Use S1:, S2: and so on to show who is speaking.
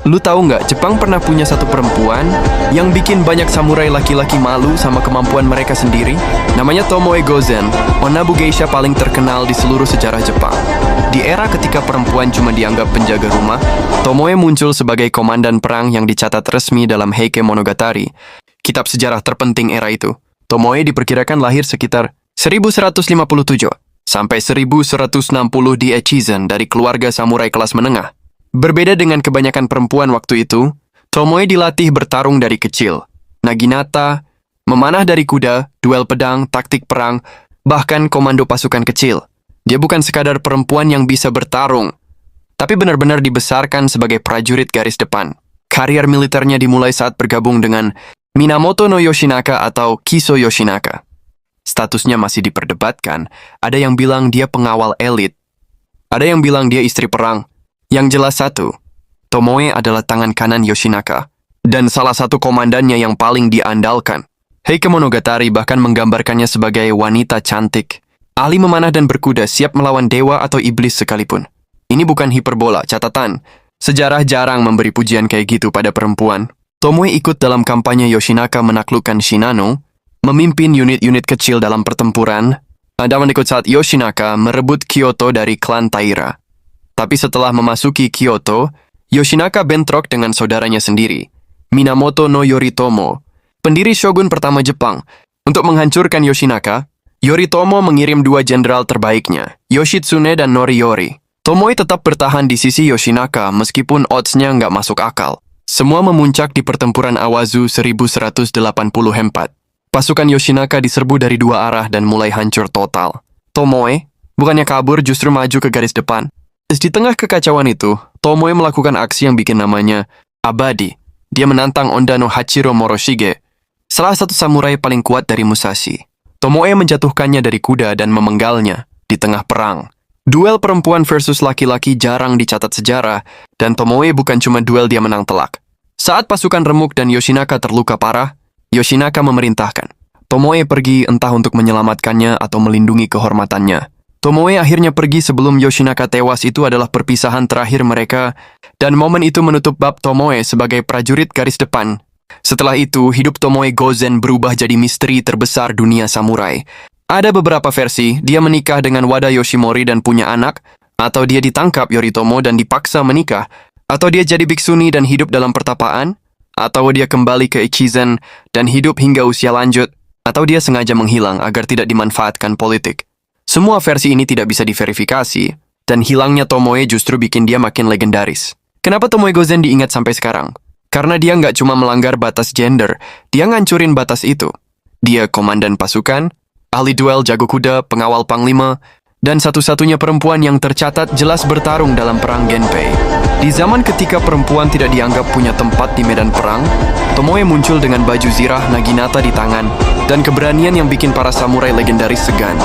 S1: Lu tahu nggak, Jepang pernah punya satu perempuan yang bikin banyak samurai laki-laki malu sama kemampuan mereka sendiri? Namanya Tomoe Gozen, onabu geisha paling terkenal di seluruh sejarah Jepang. Di era ketika perempuan cuma dianggap penjaga rumah, Tomoe muncul sebagai komandan perang yang dicatat resmi dalam Heike Monogatari, kitab sejarah terpenting era itu. Tomoe diperkirakan lahir sekitar 1157 sampai 1160 di Echizen dari keluarga samurai kelas menengah. Berbeda dengan kebanyakan perempuan waktu itu, Tomoe dilatih bertarung dari kecil. Naginata, memanah dari kuda, duel pedang, taktik perang, bahkan komando pasukan kecil. Dia bukan sekadar perempuan yang bisa bertarung, tapi benar-benar dibesarkan sebagai prajurit garis depan. Karier militernya dimulai saat bergabung dengan Minamoto no Yoshinaka atau Kiso Yoshinaka. Statusnya masih diperdebatkan, ada yang bilang dia pengawal elit, ada yang bilang dia istri perang. Yang jelas satu, Tomoe adalah tangan kanan Yoshinaka, dan salah satu komandannya yang paling diandalkan. Heike Monogatari bahkan menggambarkannya sebagai wanita cantik, ahli memanah dan berkuda, siap melawan dewa atau iblis sekalipun. Ini bukan hiperbola, catatan. Sejarah jarang memberi pujian kayak gitu pada perempuan. Tomoe ikut dalam kampanye Yoshinaka menaklukkan Shinano, memimpin unit-unit kecil dalam pertempuran, dan ikut saat Yoshinaka merebut Kyoto dari klan Taira. Tapi setelah memasuki Kyoto, Yoshinaka bentrok dengan saudaranya sendiri, Minamoto no Yoritomo, pendiri shogun pertama Jepang. Untuk menghancurkan Yoshinaka, Yoritomo mengirim dua jenderal terbaiknya, Yoshitsune dan Noriyori. Tomoe tetap bertahan di sisi Yoshinaka meskipun odds-nya nggak masuk akal. Semua memuncak di pertempuran Awazu 1184. Pasukan Yoshinaka diserbu dari dua arah dan mulai hancur total. Tomoe, bukannya kabur, justru maju ke garis depan. Di tengah kekacauan itu, Tomoe melakukan aksi yang bikin namanya abadi. Dia menantang Onda no Hachiro Moroshige, salah satu samurai paling kuat dari Musashi. Tomoe menjatuhkannya dari kuda dan memenggalnya di tengah perang. Duel perempuan versus laki-laki jarang dicatat sejarah, dan Tomoe bukan cuma duel dia menang telak. Saat pasukan remuk dan Yoshinaka terluka parah, Yoshinaka memerintahkan Tomoe pergi, entah untuk menyelamatkannya atau melindungi kehormatannya. Tomoe akhirnya pergi sebelum Yoshinaka tewas. Itu adalah perpisahan terakhir mereka, dan momen itu menutup bab Tomoe sebagai prajurit garis depan. Setelah itu, hidup Tomoe Gozen berubah jadi misteri terbesar dunia samurai. Ada beberapa versi, dia menikah dengan Wada Yoshimori dan punya anak, atau dia ditangkap Yoritomo dan dipaksa menikah, atau dia jadi biksuni dan hidup dalam pertapaan, atau dia kembali ke Echizen dan hidup hingga usia lanjut, atau dia sengaja menghilang agar tidak dimanfaatkan politik. Semua versi ini tidak bisa diverifikasi, dan hilangnya Tomoe justru bikin dia makin legendaris. Kenapa Tomoe Gozen diingat sampai sekarang? Karena dia nggak cuma melanggar batas gender, dia ngancurin batas itu. Dia komandan pasukan, ahli duel, jago kuda, pengawal panglima, dan satu-satunya perempuan yang tercatat jelas bertarung dalam perang Genpei. Di zaman ketika perempuan tidak dianggap punya tempat di medan perang, Tomoe muncul dengan baju zirah Naginata di tangan, dan keberanian yang bikin para samurai legendaris segan.